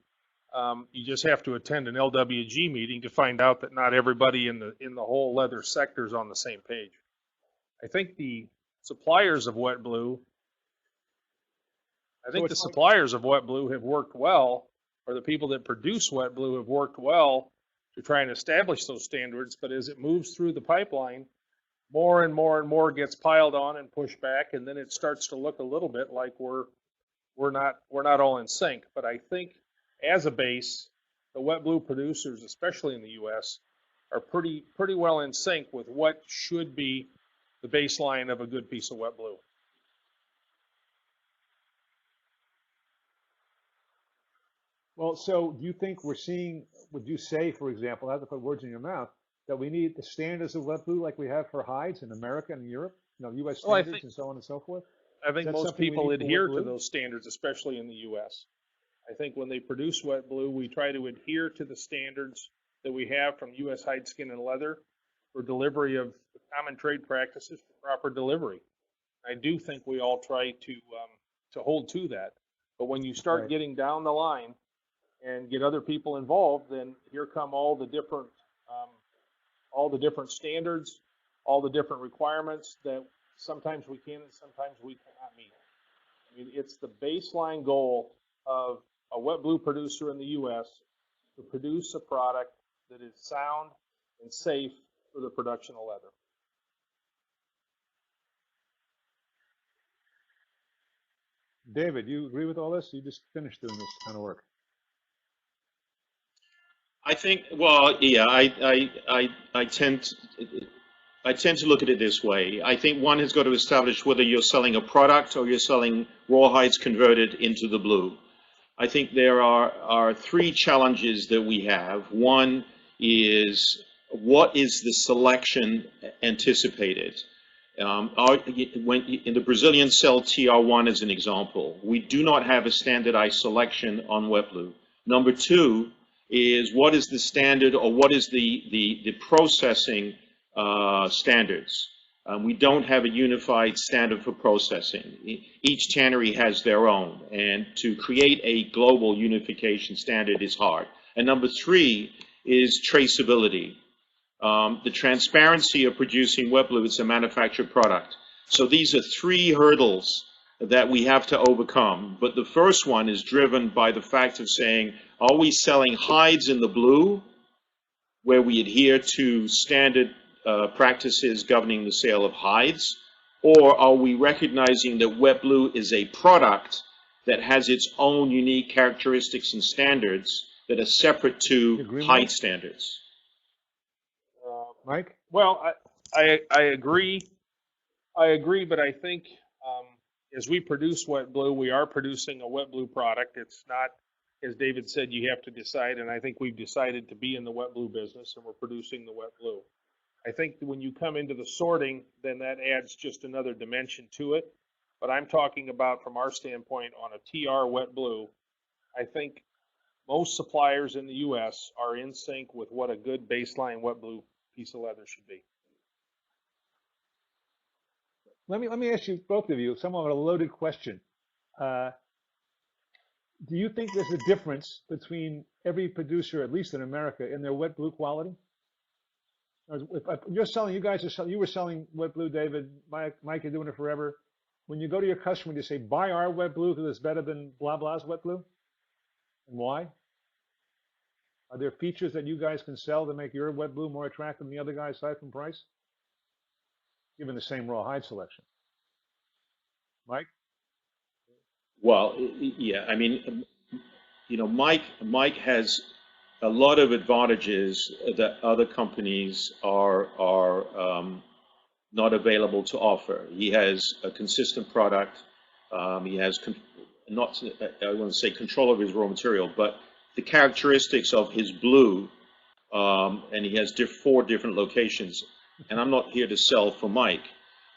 you just have to attend an LWG meeting to find out that not everybody in the whole leather sector is on the same page. I think the suppliers of wet blue. I think the suppliers of wet blue have worked well, or the people that produce wet blue have worked well to try and establish those standards. But as it moves through the pipeline, more and more and more gets piled on and pushed back, and then it starts to look a little bit like we're not all in sync. But I think as a base, the wet blue producers, especially in the U.S., are pretty well in sync with what should be the baseline of a good piece of wet blue. Well, so do you think we're seeing, would you say, for example, not to put words in your mouth, that we need the standards of wet blue like we have for hides in America and Europe, U.S. standards and so on and so forth? I think most people adhere to those standards, especially in the U.S. I think when they produce wet blue, we try to adhere to the standards that we have from U.S. hide, skin, and leather for delivery of common trade practices for proper delivery. I do think we all try to hold to that. But when you start getting down the line and get other people involved, then here come all the different standards, all the different requirements that sometimes we can and sometimes we cannot meet. I mean, it's the baseline goal of a wet blue producer in the U.S. to produce a product that is sound and safe for the production of leather. David, you agree with all this? You just finished doing this kind of work. I think, well, yeah, I tend to look at it this way. I think one has got to establish whether you're selling a product or you're selling raw hides converted into the blue. I think there are three challenges that we have. One is, what is the selection anticipated? When in the Brazilian cell TR1 as an example, we do not have a standardized selection on wet blue. Number two is, what is the standard, or what is the processing standards? We don't have a unified standard for processing. Each tannery has their own, and to create a global unification standard is hard. And number three is traceability. The transparency of producing wet blue is a manufactured product. So these are three hurdles that we have to overcome. But the first one is driven by the fact of saying, are we selling hides in the blue, where we adhere to standard practices governing the sale of hides, or are we recognizing that wet blue is a product that has its own unique characteristics and standards that are separate to hide standards? Mike? Well, I agree. I agree, but I think as we produce wet blue, we are producing a wet blue product. It's not, as David said, you have to decide, and I think we've decided to be in the wet blue business, and we're producing the wet blue. I think when you come into the sorting, then that adds just another dimension to it. But I'm talking about, from our standpoint, on a TR wet blue, I think most suppliers in the U.S. are in sync with what a good baseline wet blue piece of leather should be. Let me ask you, both of you, somewhat of a loaded question. Do you think there's a difference between every producer, at least in America, in their wet blue quality? If you're selling, you guys are selling, you were selling wet blue, David, Mike, you're doing it forever. When you go to your customer, you say, buy our wet blue because it's better than blah blah's wet blue? And why? Are there features that you guys can sell to make your wet blue more attractive than the other guys aside from price? Given the same raw hide selection. Mike? Well, yeah, I mean, Mike has a lot of advantages that other companies are not available to offer. He has a consistent product. He has not, I want to say control of his raw material, but the characteristics of his blue, and he has 4 different locations. And I'm not here to sell for Mike,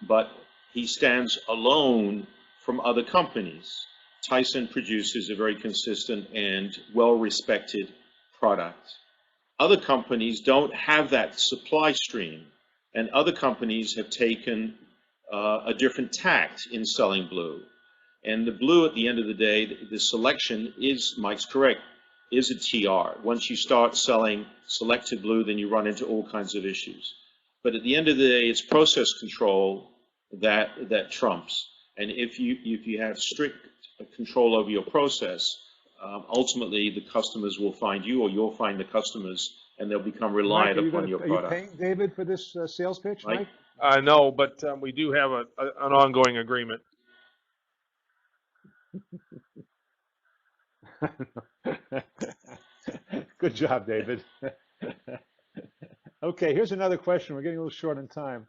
but he stands alone from other companies. Tyson produces a very consistent and well-respected product. Other companies don't have that supply stream, and other companies have taken a different tact in selling blue. And the blue, at the end of the day, the selection is, Mike's correct, is a TR. Once you start selling selected blue, then you run into all kinds of issues. But at the end of the day, it's process control that trumps. And if you have strict control over your process, ultimately the customers will find you, or you'll find the customers, and they'll become reliant upon your product. Are you paying David for this sales pitch, Mike? No, but we do have an ongoing agreement. Good job, David. Okay, here's another question. We're getting a little short on time.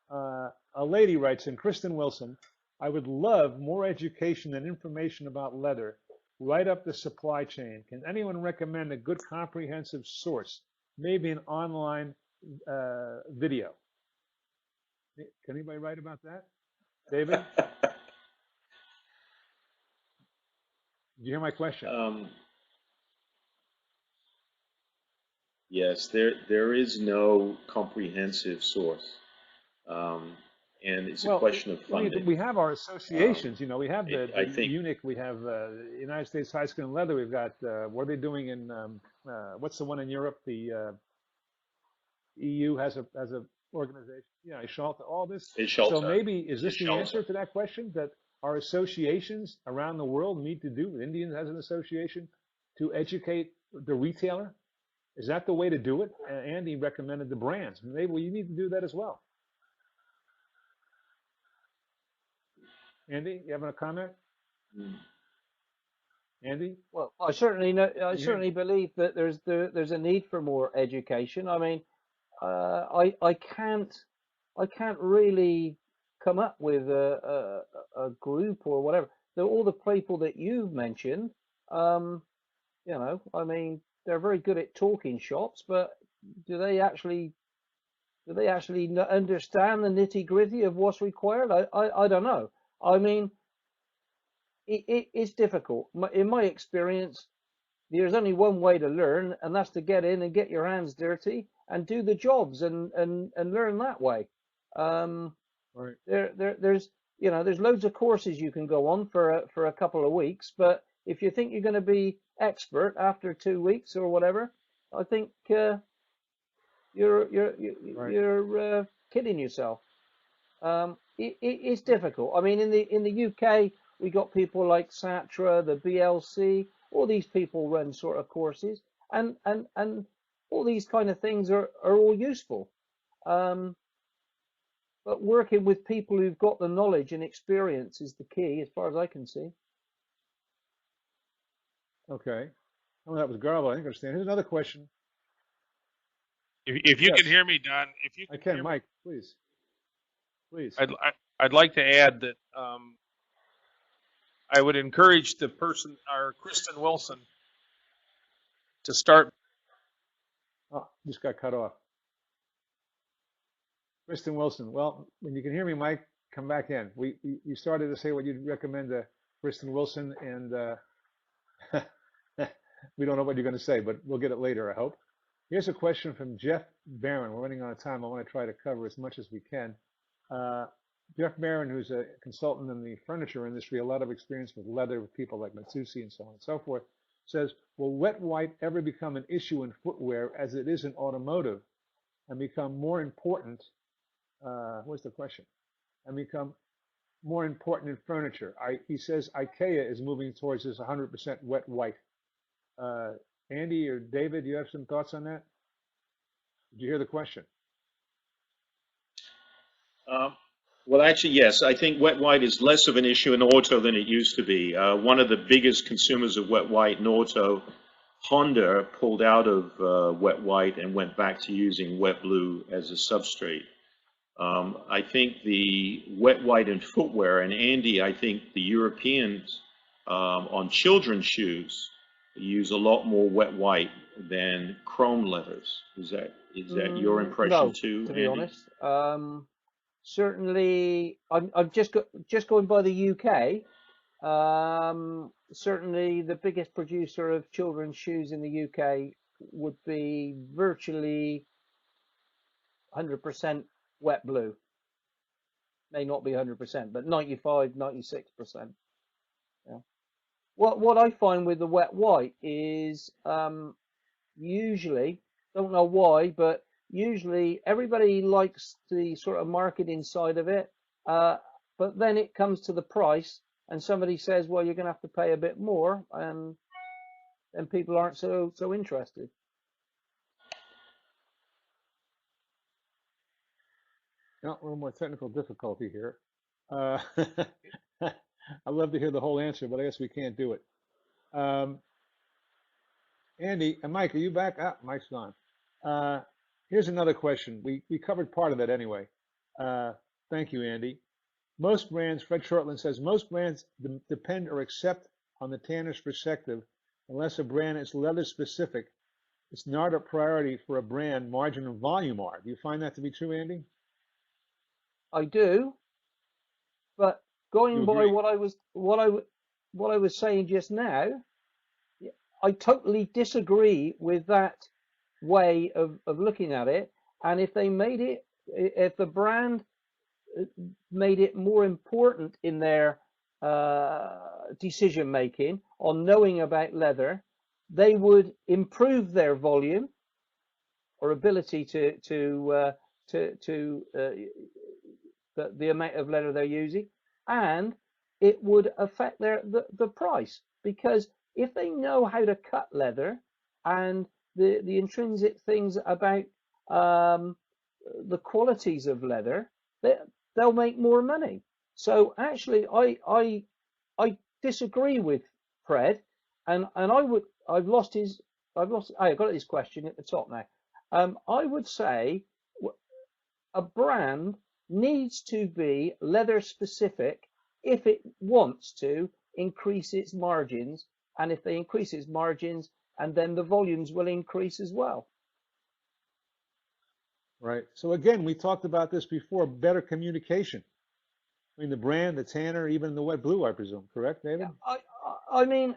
A lady writes in, Kristen Wilson, I would love more education and information about leather right up the supply chain. Can anyone recommend a good comprehensive source? Maybe an online video. Can anybody write about that? David? Did you hear my question? Yes, there is no comprehensive source, and it's a question of funding. We have our associations, you know, we have the UNIC, we have United States High School and Leather, we've got, what are they doing in, what's the one in Europe? The EU has a organization, yeah, Schalta, all this. So maybe, is this the answer to that question, that our associations around the world need to do? Indians has an association to educate the retailer. Is that the way to do it? Andy recommended the brands. Maybe you need to do that as well. Andy, you having a comment? Andy? Well, I certainly know. I certainly believe that there's a need for more education. I mean, I can't really come up with a group or whatever. All the people that you've mentioned, you know, I mean, they're very good at talking shops, but do they actually understand the nitty gritty of what's required? I don't know. I mean, it's difficult. In my experience, there's only one way to learn, and that's to get in and get your hands dirty and do the jobs and learn that way. Right. There's you know, there's loads of courses you can go on for a couple of weeks, but if you think you're going to be expert after 2 weeks or whatever, I think you're kidding yourself. It's difficult. I mean, in the UK, we got people like Satra, the BLC, all these people run sort of courses, and all these kind of things are all useful. But working with people who've got the knowledge and experience is the key, as far as I can see. Okay. Oh, that was garbled. I think I understand. Here's another question. If you can hear me, Don, if you I can, Mike, please. Please. I'd like to add that I would encourage the person, our Kristen Wilson, to start. Oh, just got cut off. Kristen Wilson. Well, when you can hear me, Mike, come back in. You started to say what you'd recommend to Kristen Wilson, and we don't know what you're going to say, but we'll get it later, I hope. Here's a question from Jeff Barron. We're running out of time. I want to try to cover as much as we can. Jeff Barron, who's a consultant in the furniture industry, a lot of experience with leather, with people like Matsusi and so on and so forth, says, will wet white ever become an issue in footwear as it is in automotive and become more important? What's the question? And become more important in furniture. He says IKEA is moving towards this 100% wet white. Andy or David, do you have some thoughts on that? Did you hear the question? Well, actually, yes. I think wet white is less of an issue in auto than it used to be. One of the biggest consumers of wet white in auto Honda pulled out of wet white and went back to using wet blue as a substrate. I think the wet white in footwear, and Andy, I think the Europeans on children's shoes use a lot more wet white than chrome leathers. Is that your impression No, too, to be Andy? honest. Certainly, I'm just going by the UK. Certainly, the biggest producer of children's shoes in the UK would be virtually 100% wet blue. May not be 100%, but 95, 96%. Yeah. What I find with the wet white is usually, don't know why, but usually everybody likes the sort of marketing side of it, but then it comes to the price and somebody says, well, you're going to have to pay a bit more, and people aren't so interested. No, a little more technical difficulty here. I'd love to hear the whole answer, but I guess we can't do it. Andy and Mike, are you back? Ah, Mike's gone. Here's another question. We covered part of that anyway. Thank you, Andy. Most brands, Fred Shortland says, most brands depend or accept on the tanner's perspective. Unless a brand is leather specific, it's not a priority for a brand. Margin and volume are. Do you find that to be true, Andy? I do, but going by what I was saying just now, I totally disagree with that way of looking at it. And if the brand made it more important in their decision making on knowing about leather, they would improve their volume or ability to the amount of leather they're using, and it would affect the price, because if they know how to cut leather and the intrinsic things about the qualities of leather, they'll make more money. So actually, I disagree with Fred, and I got his question at the top now. I would say a brand needs to be leather specific if it wants to increase its margins, and if they increase its margins, and then the volumes will increase as well. Right. So again, we talked about this before, better communication between the brand, the tanner, even the wet blue, I presume. Correct, David? Yeah, I mean,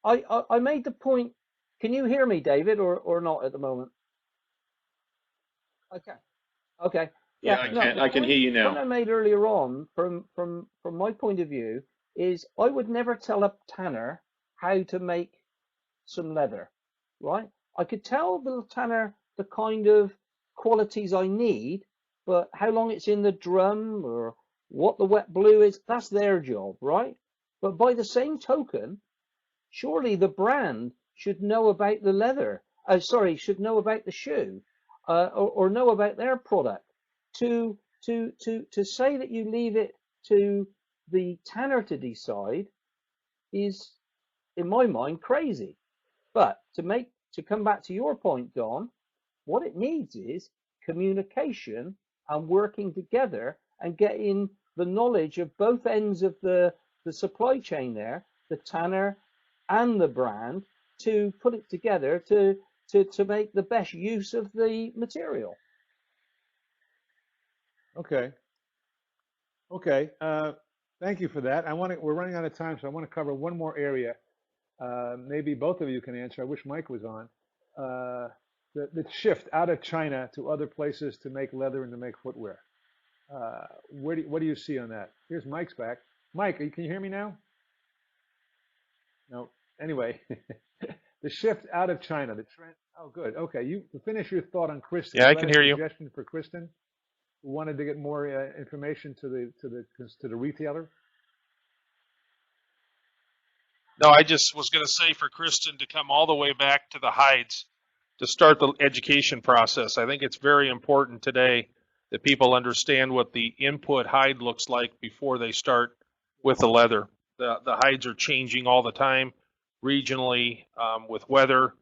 I made the point. Can you hear me, David, or not at the moment? Okay. Yeah, I can hear you now. What I made earlier on, from my point of view, is I would never tell a tanner how to make some leather, right? I could tell the tanner the kind of qualities I need, but how long it's in the drum or what the wet blue is, that's their job, right? But by the same token, surely the brand should know about the leather. Should know about the shoe, or know about their product. To say that you leave it to the tanner to decide is, in my mind, crazy. But to come back to your point, Don, what it needs is communication and working together and getting the knowledge of both ends of the supply chain there, the tanner and the brand, to put it together to make the best use of the material. Okay. Thank you for that. We're running out of time, so I want to cover one more area. Maybe both of you can answer. I wish Mike was on. The shift out of China to other places to make leather and to make footwear. What do you see on that? Here's Mike's back. Mike, can you hear me now? No. Anyway, the shift out of China, the trend. Oh, good. Okay, you finish your thought on Kristen. Yeah, I can hear you. Suggestion for Kristen, who wanted to get more information to the retailer. No, I just was going to say for Kristen to come all the way back to the hides to start the education process. I think it's very important today that people understand what the input hide looks like before they start with the leather. The hides are changing all the time. regionally with weather,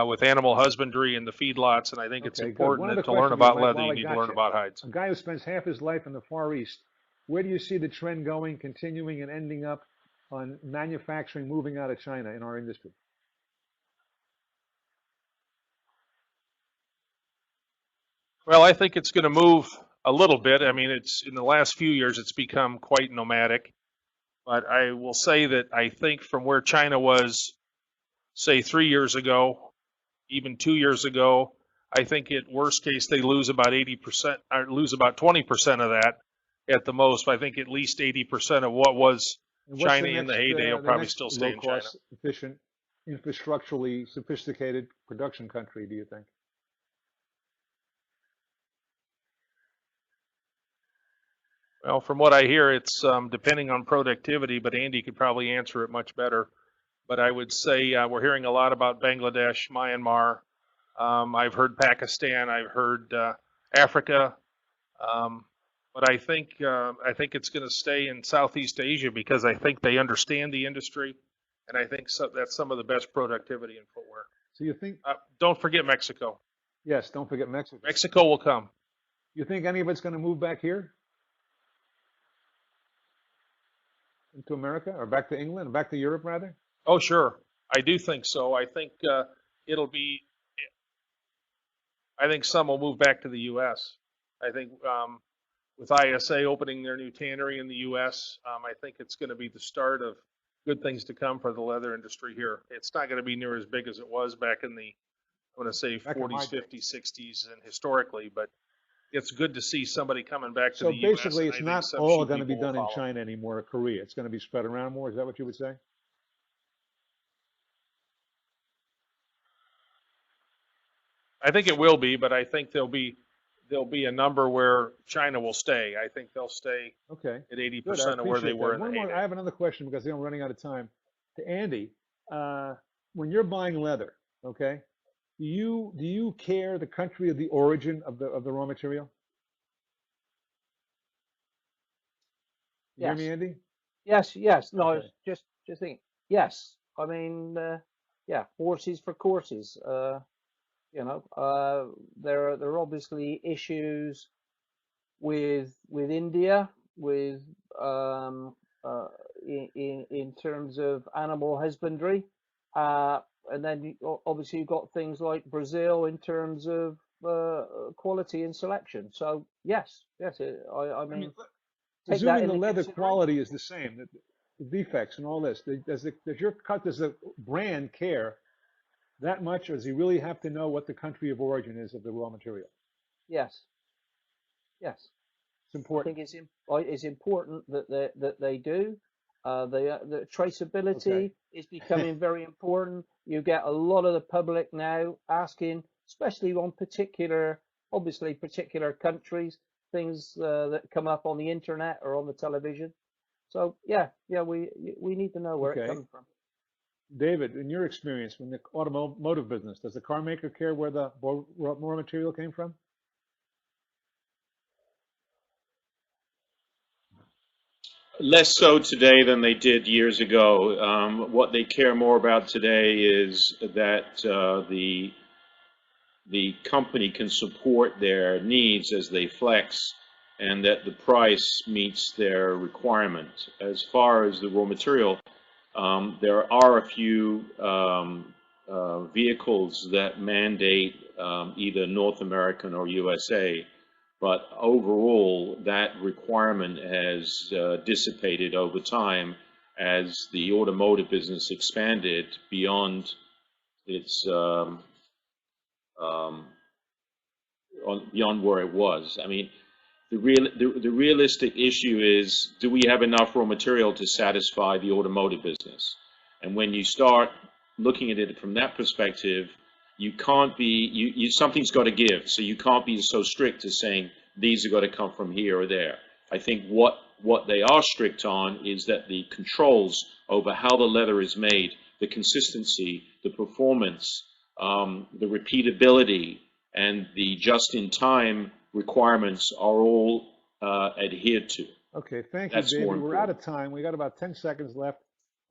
with animal husbandry and the feedlots. And I think it's Okay, good. One important other that to learn question about while leather, I you need got to learn you. about hides. A guy who spends half his life in the Far East, where do you see the trend going, continuing, and ending up on manufacturing moving out of China in our industry? Well, I think it's going to move a little bit. I mean, it's in the last few years, it's become quite nomadic. But I will say that I think from where China was, say, 3 years ago, even 2 years ago, I think at worst case they lose about 80% or lose about 20% of that at the most. But I think at least 80% of what was China in the heyday will probably still stay in China. Low-cost, efficient, infrastructurally sophisticated production country, do you think? Well, from what I hear, it's depending on productivity, but Andy could probably answer it much better. But I would say we're hearing a lot about Bangladesh, Myanmar. I've heard Pakistan. I've heard Africa. But I think it's going to stay in Southeast Asia because I think they understand the industry, and I think that's some of the best productivity in footwear. So you think? Don't forget Mexico. Yes, don't forget Mexico. Mexico will come. You think any of it's going to move back here? Into America, or back to England, or back to Europe, rather? Oh, sure. I do think so. I think it'll be. I think some will move back to the U.S. I think with ISA opening their new tannery in the U.S., I think it's going to be the start of good things to come for the leather industry here. It's not going to be near as big as it was back in the, I want to say, 40s, 50s, 60s, and historically, but it's good to see somebody coming back to the U.S. So basically, it's not all going to be done in China anymore, or Korea. It's going to be spread around more. Is that what you would say? I think it will be, but I think there'll be a number where China will stay. I think they'll stay at 80% of where they were in the heyday. I have another question because I'm running out of time. To Andy, when you're buying leather, okay, do you care the country of the origin of the raw material? You hear me, Andy? Yes. No, okay. just think. Yes, I mean, yeah, horses for courses. You know, there are obviously issues with India, with in terms of animal husbandry, and then obviously you've got things like Brazil in terms of quality and selection. So yes, I mean presuming the leather quality is the same, the defects and all this, does the brand care that much, or does he really have to know what the country of origin is of the raw material? Yes. It's important. I think it's important that they do. The traceability is becoming very important. You get a lot of the public now asking, especially on particular countries, things that come up on the internet or on the television. So yeah, we need to know where it comes from. David, in your experience in the automotive business, does the car maker care where the raw material came from? Less so today than they did years ago. What they care more about today is that the company can support their needs as they flex, and that the price meets their requirement. As far as the raw material, there are a few vehicles that mandate either North American or USA, but overall that requirement has dissipated over time as the automotive business expanded beyond its beyond where it was. I mean, the realistic issue is, do we have enough raw material to satisfy the automotive business? And when you start looking at it from that perspective, you can't be, something's got to give. So you can't be so strict as saying these are got to come from here or there. I think what they are strict on is that the controls over how the leather is made, the consistency, the performance, the repeatability, and the just-in-time requirements are all adhered to. Okay, thank you, David. We're out of time. We got about 10 seconds left.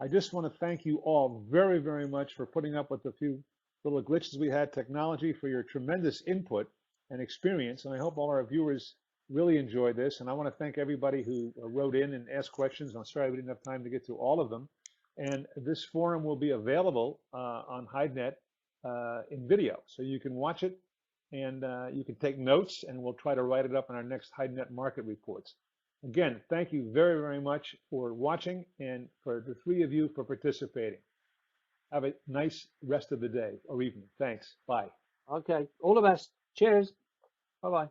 I just want to thank you all very, very much for putting up with the few little glitches we had, technology, for your tremendous input and experience. And I hope all our viewers really enjoyed this. And I want to thank everybody who wrote in and asked questions. I'm sorry we didn't have time to get to all of them. And this forum will be available on Hidenet in video. So you can watch it and you can take notes, and we'll try to write it up in our next Hidenet market reports. Again, thank you very, very much for watching, and for the three of you for participating. Have a nice rest of the day or evening. Thanks. Bye. Okay. All the best. Cheers. Bye-bye.